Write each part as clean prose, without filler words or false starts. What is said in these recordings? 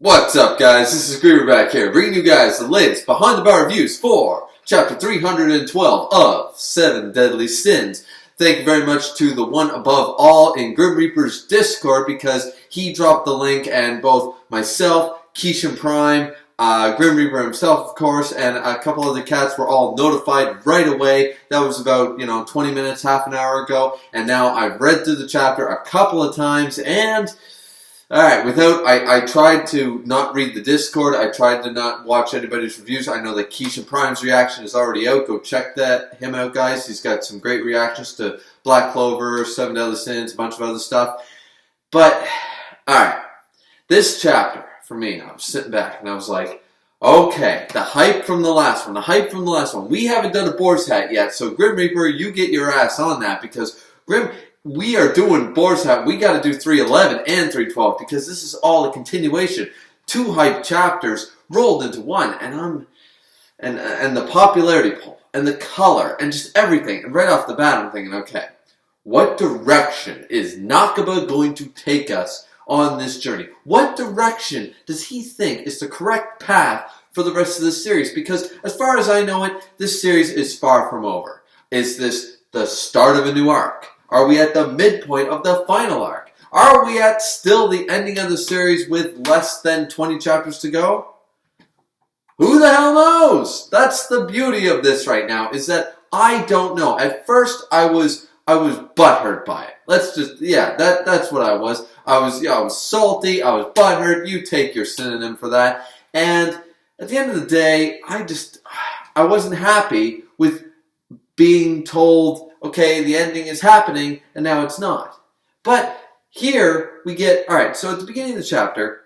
What's up, guys? This is Griever back here, bringing you guys the latest behind-the-bar reviews for Chapter 312 of 7 Deadly Sins. Thank you very much to the one above all in Grim Reaper's Discord, because he dropped the link, and both myself, Keishan Prime, Grim Reaper himself, of course, and a couple other cats were all notified right away. That was about, 20 minutes, half an hour ago, and now I've read through the chapter a couple of times, and alright, I tried to not read the Discord, I tried to not watch anybody's reviews. I know that Keishan Prime's reaction is already out. Go check him out, guys. He's got some great reactions to Black Clover, 7 Deadly Sins, a bunch of other stuff. But, alright, this chapter, for me, I was sitting back and I was like, okay, the hype from the last one, we haven't done a Boar's Hat yet, so Grim Reaper, you get your ass on that, because we are doing Boar's Hat. We got to do 311 and 312 because this is all a continuation. 2 hype chapters rolled into one, and the popularity poll and the color and just everything. And right off the bat, I'm thinking, okay, what direction is Nakaba going to take us on this journey? What direction does he think is the correct path for the rest of this series? Because as far as I know it, this series is far from over. Is this the start of a new arc? Are we at the midpoint of the final arc? Are we at still the ending of the series with less than 20 chapters to go? Who the hell knows? That's the beauty of this right now, is that I don't know. At first, I was butthurt by it. That's what I was. I was salty, I was butthurt. You take your synonym for that. And at the end of the day, I wasn't happy with being told, okay, the ending is happening, and now it's not. But here we get, alright, so at the beginning of the chapter,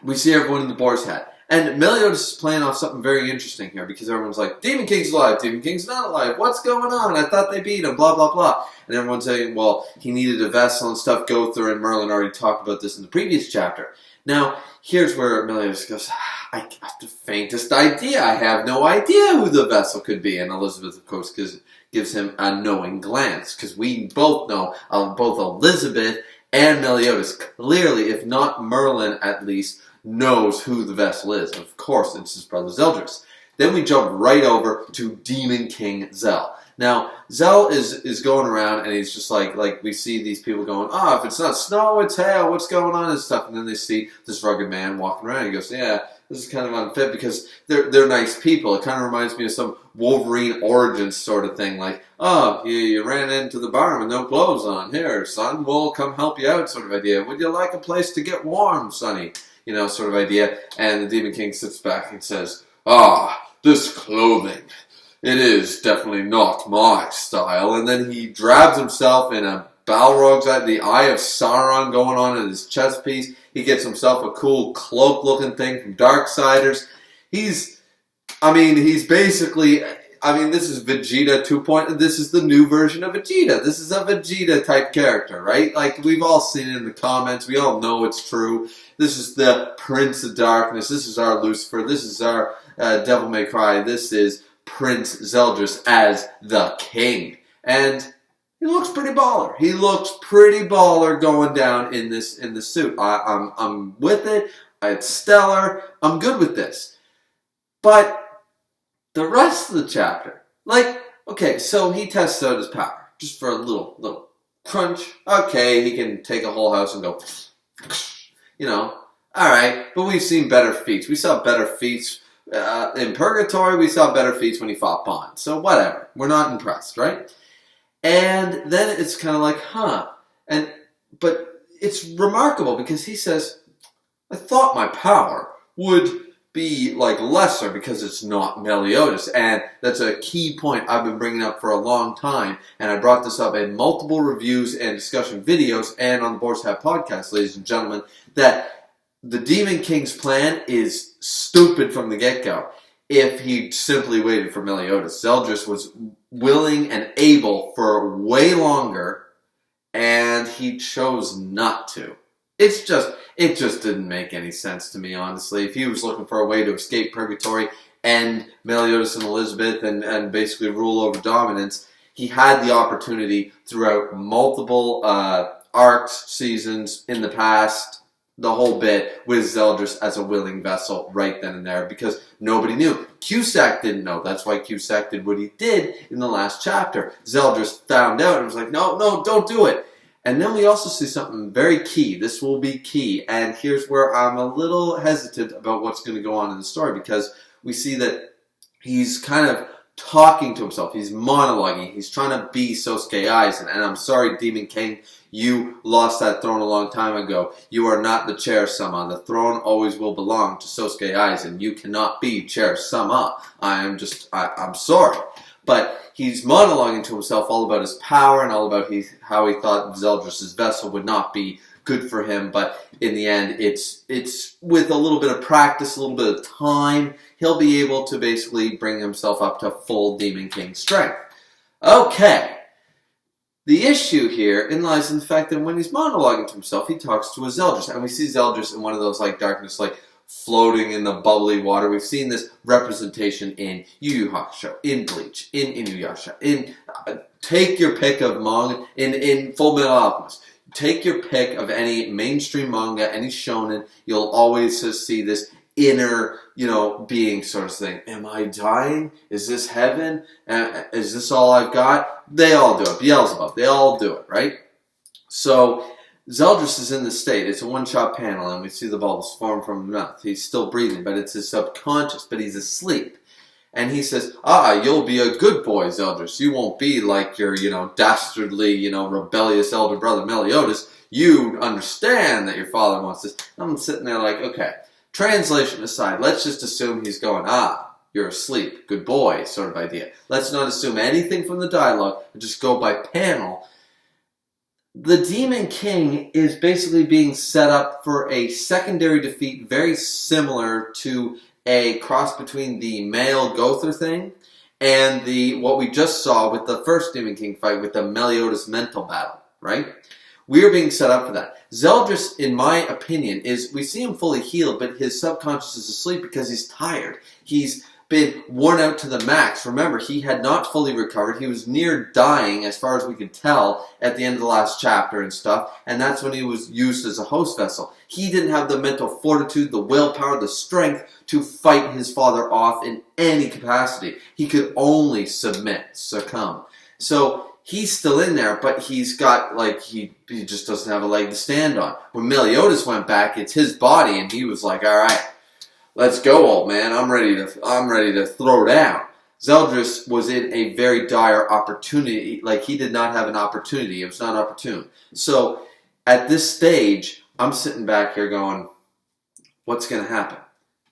we see everyone in the Boar's Hat. And Meliodas is playing off something very interesting here, because everyone's like, Demon King's alive, Demon King's not alive, what's going on? I thought they beat him, blah, blah, blah. And everyone's saying, well, he needed a vessel and stuff. Gother and Merlin already talked about this in the previous chapter. Now, here's where Meliodas goes, I got the faintest idea. I have no idea who the vessel could be. And Elizabeth, of course, gives him a knowing glance, because we both know, both Elizabeth and Meliodas clearly, if not Merlin at least, knows who the vessel is. Of course, it's his brother Zeldris. Then we jump right over to Demon King Zell. Now, Zell is going around, and he's just like we see these people going, if it's not snow, it's hail, what's going on and stuff. And then they see this rugged man walking around, and he goes, yeah, this is kind of unfit, because they're nice people. It kind of reminds me of some Wolverine Origins sort of thing, like, you ran into the barn with no clothes on. Here, son, we'll come help you out sort of idea. Would you like a place to get warm, sonny? Sort of idea. And the Demon King sits back and says, this clothing, it is definitely not my style. And then he drabs himself in a Balrog's the Eye of Sauron going on in his chest piece. He gets himself a cool cloak-looking thing from Darksiders. He's basically, this is Vegeta 2.0. This is the new version of Vegeta. This is a Vegeta-type character, right? Like, we've all seen it in the comments. We all know it's true. This is the Prince of Darkness. This is our Lucifer. This is our Devil May Cry. This is Prince Zeldris as the king. And he looks pretty baller. He looks pretty baller going down in the suit. I'm with it. It's stellar. I'm good with this. But the rest of the chapter, okay, so he tests out his power just for a little crunch. Okay, he can take a whole house and go, alright, but we've seen better feats. We saw better feats in Purgatory. We saw better feats when he fought Bond. So whatever. We're not impressed, right? And then it's kind of like, but it's remarkable, because he says, I thought my power would be lesser because it's not Meliodas. And that's a key point I've been bringing up for a long time, and I brought this up in multiple reviews and discussion videos and on the Boar's Hat podcast, ladies and gentlemen, that the Demon King's plan is stupid from the get-go. If he simply waited for Meliodas, Zeldris was willing and able for way longer, and he chose not to. It just didn't make any sense to me, honestly. If he was looking for a way to escape Purgatory, end Meliodas and Elizabeth, and basically rule over dominance, he had the opportunity throughout multiple arcs, seasons in the past, the whole bit with Zeldris as a willing vessel right then and there, because nobody knew. Cusack didn't know. That's why Cusack did what he did in the last chapter. Zeldris found out and was like, no, don't do it. And then we also see something very key. This will be key. And here's where I'm a little hesitant about what's going to go on in the story, because we see that he's kind of talking to himself. He's monologuing. He's trying to be Sosuke Aizen. And I'm sorry, Demon King, you lost that throne a long time ago. You are not the Chair-sama. The throne always will belong to Sosuke Aizen. You cannot be Chair-sama. I'm sorry. But he's monologuing to himself all about his power and all about how he thought Zeldris' vessel would not be good for him. But in the end, it's with a little bit of practice, a little bit of time, he'll be able to basically bring himself up to full Demon King strength. Okay. The issue here lies in the fact that when he's monologuing to himself, he talks to a Zeldris. And we see Zeldris in one of those darkness, floating in the bubbly water. We've seen this representation in Yu Yu Hakusho, in Bleach, in Inuyasha, in take your pick of manga, in Full Metal Alchemist. Take your pick of any mainstream manga, any shonen, you'll always just see this inner, being sort of thing. Am I dying? Is this heaven? Is this all I've got? They all do it. Beelzebub, they all do it, right? So Zeldris is in this state. It's a one-shot panel, and we see the bubbles form from his mouth. He's still breathing, but it's his subconscious, but he's asleep. And he says, you'll be a good boy, Zeldris. You won't be like your, dastardly, rebellious elder brother Meliodas. You understand that your father wants this. I'm sitting there like, okay, translation aside, let's just assume he's going, you're asleep, good boy, sort of idea. Let's not assume anything from the dialogue, and just go by panel. The Demon King is basically being set up for a secondary defeat very similar to a cross between the male Gother thing and what we just saw with the first Demon King fight with the Meliodas mental battle, right? We are being set up for that. Zeldris, in my opinion, we see him fully healed, but his subconscious is asleep because he's tired. He's been worn out to the max. Remember, he had not fully recovered. He was near dying, as far as we could tell, at the end of the last chapter and stuff, and that's when he was used as a host vessel. He didn't have the mental fortitude, the willpower, the strength to fight his father off in any capacity. He could only succumb. So he's still in there, but he's got, he just doesn't have a leg to stand on. When Meliodas went back, it's his body, and he was like, all right, let's go, old man. I'm ready to throw down. Zeldris was in a very dire opportunity. He did not have an opportunity. It was not opportune. So at this stage, I'm sitting back here going, what's going to happen?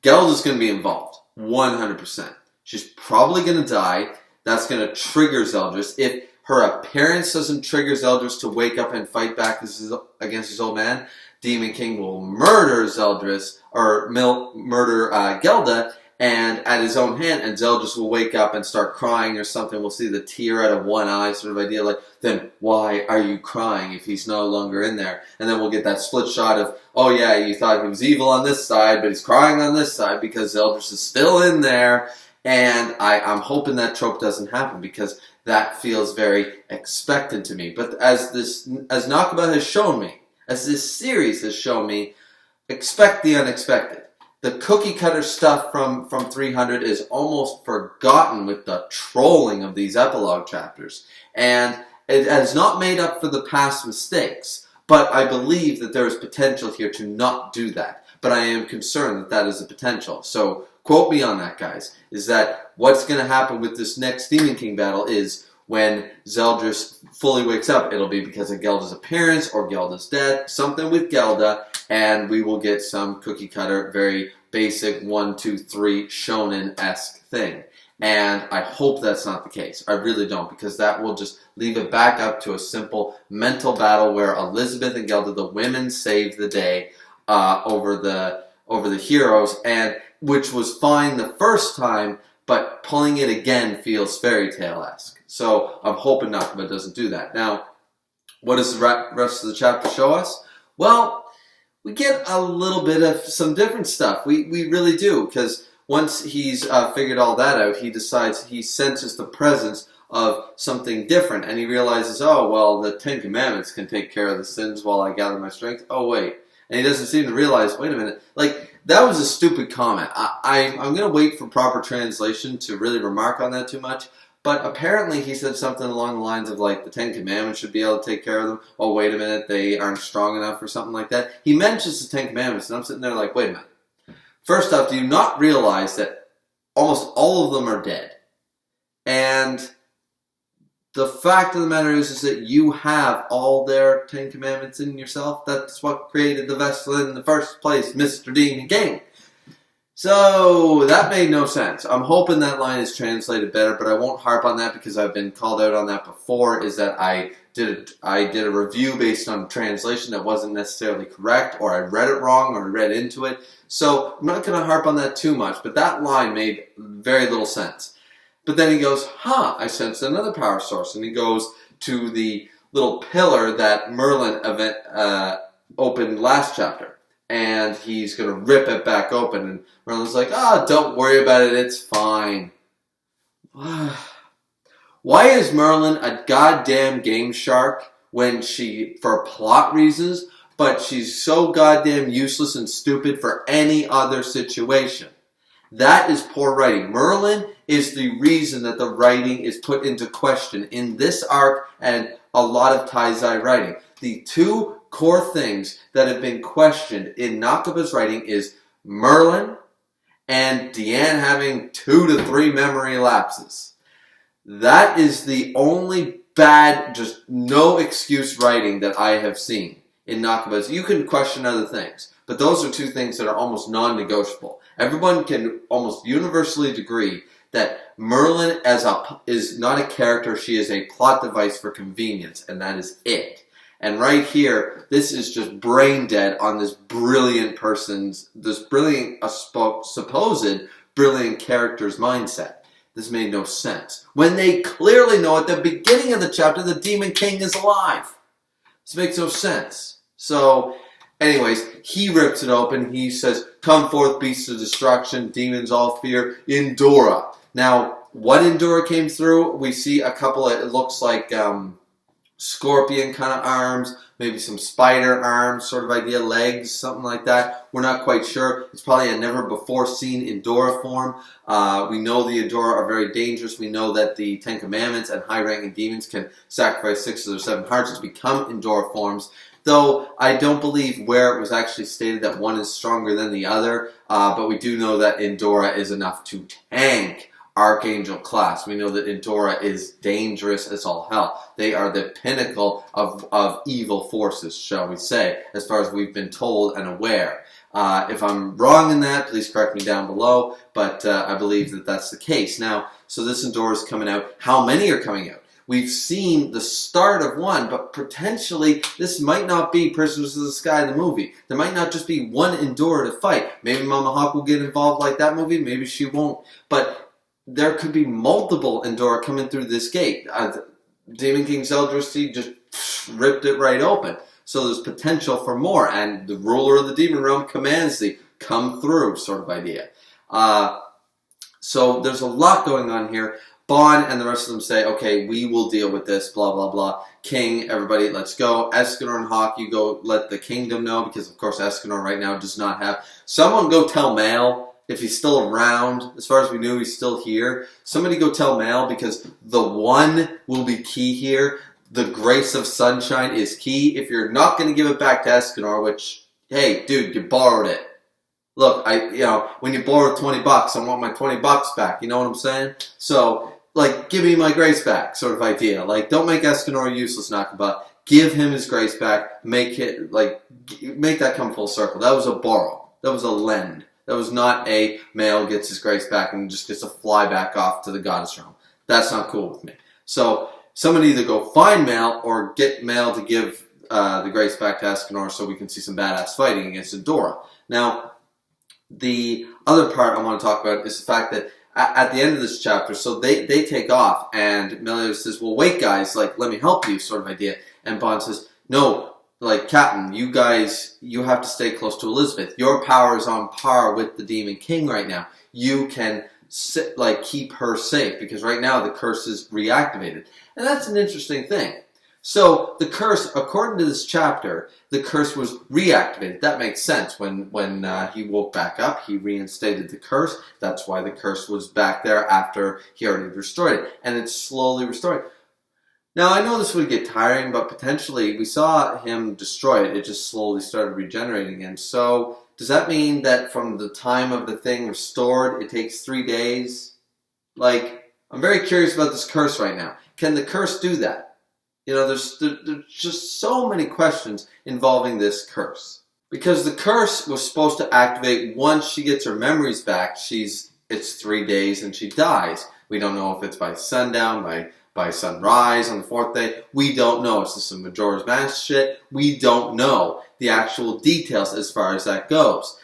Gelda's going to be involved, 100%. She's probably going to die. That's going to trigger Zeldris. If her appearance doesn't trigger Zeldris to wake up and fight back against his old man, Demon King will murder Zeldris, or murder Gelda, and at his own hand, and Zeldris will wake up and start crying or something. We'll see the tear out of one eye sort of idea, then why are you crying if he's no longer in there? And then we'll get that split shot of, oh yeah, you thought he was evil on this side, but he's crying on this side because Zeldris is still in there. And I'm hoping that trope doesn't happen, because that feels very expectant to me. But as Nakaba has shown me, as this series has shown me, expect the unexpected. The cookie cutter stuff from 300 is almost forgotten with the trolling of these epilogue chapters. And it has not made up for the past mistakes. But I believe that there is potential here to not do that. But I am concerned that that is a potential. So quote me on that, guys. Is that what's going to happen with this next Demon King battle is when Zeldris fully wakes up, it'll be because of Gelda's appearance or Gelda's death, something with Gelda, and we will get some cookie cutter, very basic 1, 2, 3 shonen-esque thing. And I hope that's not the case. I really don't, because that will just leave it back up to a simple mental battle where Elizabeth and Gelda, the women, save the day over the heroes, and which was fine the first time, but pulling it again feels fairy tale-esque. So I'm hoping Nakaba doesn't do that. Now, what does the rest of the chapter show us? Well, we get a little bit of some different stuff. We really do, because once he's figured all that out, he senses the presence of something different, and he realizes, oh, well, the 10 Commandments can take care of the sins while I gather my strength. Oh, wait. And he doesn't seem to realize, wait a minute, like, that was a stupid comment. I'm going to wait for proper translation to really remark on that too much. But apparently he said something along the lines of, like, the Ten Commandments should be able to take care of them. Oh, wait a minute, they aren't strong enough or something like that. He mentions the Ten Commandments, and I'm sitting there like, wait a minute. First off, do you not realize that almost all of them are dead? And the fact of the matter is that you have all their Ten Commandments in yourself. That's what created the vessel in the first place, Mr. Demon King. So that made no sense. I'm hoping that line is translated better, but I won't harp on that because I've been called out on that before, is that I did a review based on translation that wasn't necessarily correct, or I read it wrong, or I read into it. So I'm not going to harp on that too much, but that line made very little sense. But then he goes, I sensed another power source. And he goes to the little pillar that Merlin opened last chapter. And he's going to rip it back open. And Merlin's like, don't worry about it, it's fine. Why is Merlin a goddamn game shark when for plot reasons, but she's so goddamn useless and stupid for any other situation? That is poor writing. Merlin is the reason that the writing is put into question in this arc and a lot of Taizai writing. The two core things that have been questioned in Nakaba's writing is Merlin and Diane having 2 to 3 memory lapses. That is the only bad, just no excuse writing that I have seen in Nakaba's. You can question other things, but those are 2 things that are almost non-negotiable. Everyone can almost universally agree that Merlin is not a character, she is a plot device for convenience, and that is it. And right here, this is just brain dead on this brilliant supposed brilliant character's mindset. This made no sense. When they clearly know at the beginning of the chapter the Demon King is alive. This makes no sense. So, anyways, he rips it open. He says, "Come forth, beasts of destruction, demons all fear, Endura." Now, what Endura came through? We see a couple of, it looks like scorpion kind of arms, maybe some spider arms sort of idea, legs, something like that. We're not quite sure. It's probably a never before seen Endura form. We know the Endura are very dangerous. We know that the Ten Commandments and high-ranking demons can sacrifice 6 of their 7 hearts to become Endura forms. Though I don't believe where it was actually stated that one is stronger than the other, but we do know that Endura is enough to tank Archangel class. We know that Endura is dangerous as all hell. They are the pinnacle of evil forces, shall we say, as far as we've been told and aware. If I'm wrong in that, please correct me down below, but I believe that that's the case. Now, so this Endura is coming out. How many are coming out? We've seen the start of one, but potentially this might not be Prisoners of the Sky, the movie. There might not just be one Endura to fight. Maybe Mama Hawk will get involved like that movie, maybe she won't. But there could be multiple Endura coming through this gate. Demon King Zeldristy just ripped it right open. So there's potential for more, and the ruler of the demon realm commands thee, come through sort of idea. So there's a lot going on here. Bon and the rest of them say, okay, we will deal with this, blah, blah, blah. King, everybody, let's go. Escanor and Hawk, you go let the kingdom know, because of course Escanor right now does not have. Someone go tell Mal. If he's still around, as far as we knew, he's still here. Somebody go tell Mal, because the one will be key here. The grace of sunshine is key. If you're not going to give it back to Escanor, which, hey, dude, you borrowed it. Look, when you borrow $20, I want my $20 back. You know what I'm saying? So, like, give me my grace back, sort of idea. Like, don't make Escanor useless, Nakaba. Give him his grace back. Make that come full circle. That was a borrow. That was a lend. That was not a Mal gets his grace back and just gets to fly back off to the goddess realm. That's not cool with me. So somebody either go find Mal or get Mal to give the grace back to Escanor so we can see some badass fighting against Endura. Now, the other part I want to talk about is the fact that at the end of this chapter, so they take off and Meliodas says, well, wait guys, like, let me help you sort of idea. And Bond says, no, like, Captain, you guys, you have to stay close to Elizabeth. Your power is on par with the Demon King right now. You can, keep her safe, because right now the curse is reactivated. And that's an interesting thing. So the curse, according to this chapter, the curse was reactivated. That makes sense. When he woke back up, he reinstated the curse. That's why the curse was back there after he already destroyed it. And it's slowly restored. Now, I know this would get tiring, but potentially we saw him destroy it. It just slowly started regenerating again. So does that mean that from the time of the thing restored, it takes 3 days? Like, I'm very curious about this curse right now. Can the curse do that? You know, there's just so many questions involving this curse. Because the curse was supposed to activate once she gets her memories back. It's 3 days and she dies. We don't know if it's by sundown, by sunrise on the 4th day. We don't know. Is this some Majora's Mask shit? We don't know the actual details as far as that goes.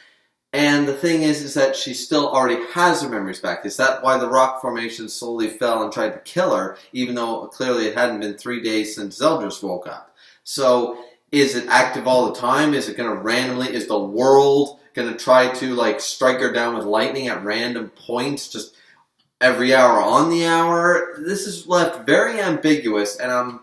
And the thing is that she still already has her memories back. Is that why the rock formation slowly fell and tried to kill her, even though clearly it hadn't been 3 days since Zeldris woke up? So is it active all the time? Is it going to randomly, is the world going to try to like strike her down with lightning at random points, just every hour on the hour? This is left very ambiguous, and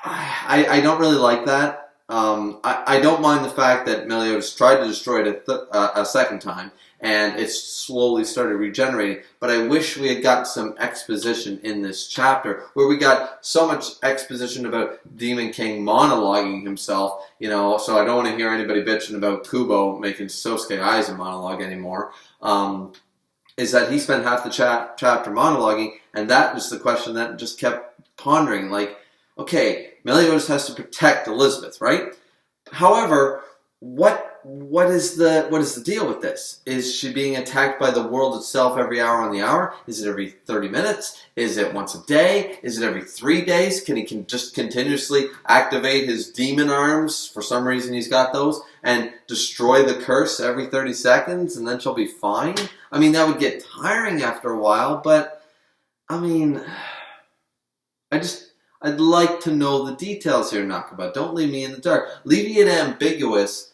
I don't really like that. I don't mind the fact that Meliodas tried to destroy it a second time, and it's slowly started regenerating, but I wish we had got some exposition in this chapter, where we got so much exposition about Demon King monologuing himself, you know, so I don't want to hear anybody bitching about Kubo making Sosuke Aizen monologue anymore. Is that he spent half the chapter monologuing, and that was the question that just kept pondering, like, okay, Meliodas has to protect Elizabeth, right? However, what is the deal with this? Is she being attacked by the world itself every hour on the hour? Is it every 30 minutes? Is it once a day? Is it every 3 days? Can he just continuously activate his demon arms? For some reason he's got those. And destroy the curse every 30 seconds and then she'll be fine? I mean, that would get tiring after a while, but, I mean, I'd like to know the details here, Nakaba. Don't leave me in the dark. Leaving it ambiguous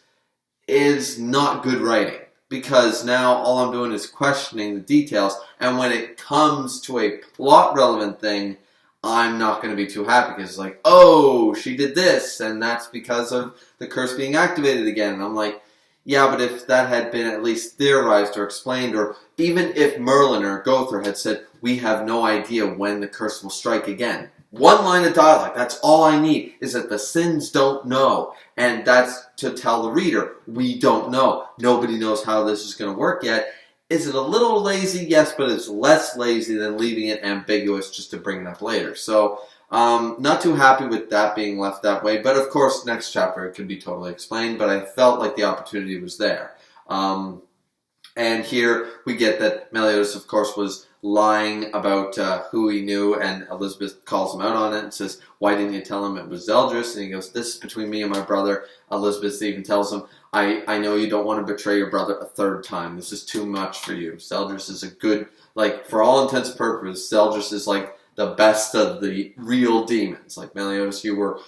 is not good writing, because now all I'm doing is questioning the details, and when it comes to a plot-relevant thing, I'm not going to be too happy, because it's like, oh, she did this, and that's because of the curse being activated again. And I'm like, yeah, but if that had been at least theorized or explained, or even if Merlin or Gother had said, we have no idea when the curse will strike again. One line of dialogue, that's all I need, is that the Sins don't know. And that's to tell the reader, we don't know. Nobody knows how this is going to work yet. Is it a little lazy? Yes, but it's less lazy than leaving it ambiguous just to bring it up later. So, not too happy with that being left that way. But of course, next chapter it can be totally explained. But I felt like the opportunity was there. And here we get that Meliodas, of course, was lying about who he knew, and Elizabeth calls him out on it and says, why didn't you tell him it was Zeldris? And he goes, this is between me and my brother. Elizabeth even tells him, I know you don't want to betray your brother a third time. This is too much for you. Zeldris is a good, like, for all intents and purposes, Zeldris is like the best of the real demons. Like, Meliodas, you were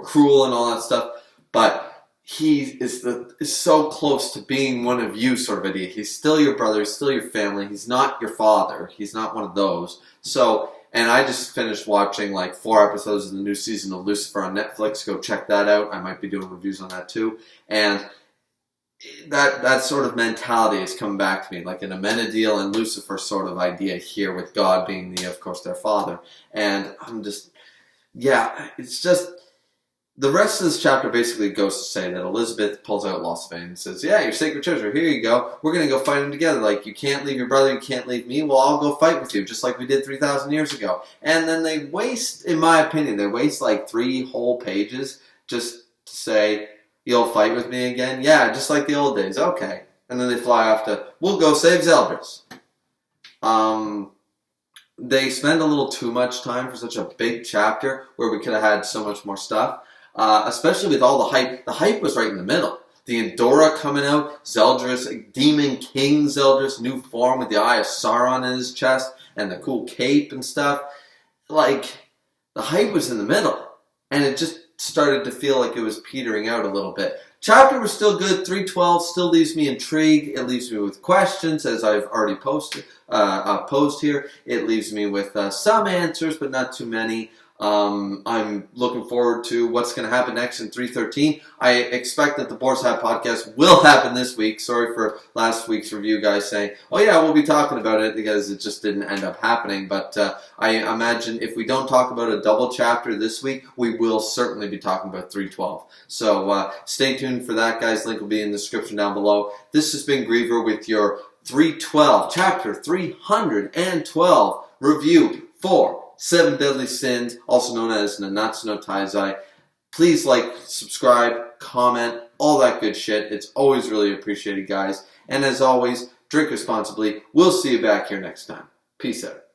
cruel and all that stuff, but he is so close to being one of you sort of idiot. He's still your brother. He's still your family. He's not your father. He's not one of those. So, and I just finished watching like 4 episodes of the new season of Lucifer on Netflix. Go check that out. I might be doing reviews on that too. And that sort of mentality has come back to me, like an Amenadiel and Lucifer sort of idea here, with God being of course, their father. And I'm just, yeah, it's just, the rest of this chapter basically goes to say that Elizabeth pulls out Lost Vein and says, yeah, your sacred treasure, here you go. We're going to go fight him together. Like, you can't leave your brother, you can't leave me. Well, I'll go fight with you, just like we did 3,000 years ago. And then they waste, in my opinion, they waste like 3 whole pages just to say, you'll fight with me again? Yeah, just like the old days. Okay. And then they fly off to, we'll go save Zeldris. They spend a little too much time for such a big chapter where we could have had so much more stuff. Especially with all the hype. The hype was right in the middle. The Endora coming out, Zeldris, Demon King Zeldris, new form with the Eye of Sauron in his chest, and the cool cape and stuff. Like, the hype was in the middle. And it just started to feel like it was petering out a little bit. Chapter was still good. 312 still leaves me intrigued. It leaves me with questions, as I've already posed here. It leaves me with some answers, but not too many. I'm looking forward to what's going to happen next in 313. I expect that the Boar's Hat podcast will happen this week. Sorry for last week's review, guys, saying, oh yeah, we'll be talking about it, because it just didn't end up happening. But I imagine if we don't talk about a double chapter this week, we will certainly be talking about 312. So stay tuned for that, guys. Link will be in the description down below. This has been Griever with your 312, chapter 312 review for 7 Deadly Sins, also known as Nanatsu no Taizai. Please like, subscribe, comment, all that good shit. It's always really appreciated, guys. And as always, drink responsibly. We'll see you back here next time. Peace out.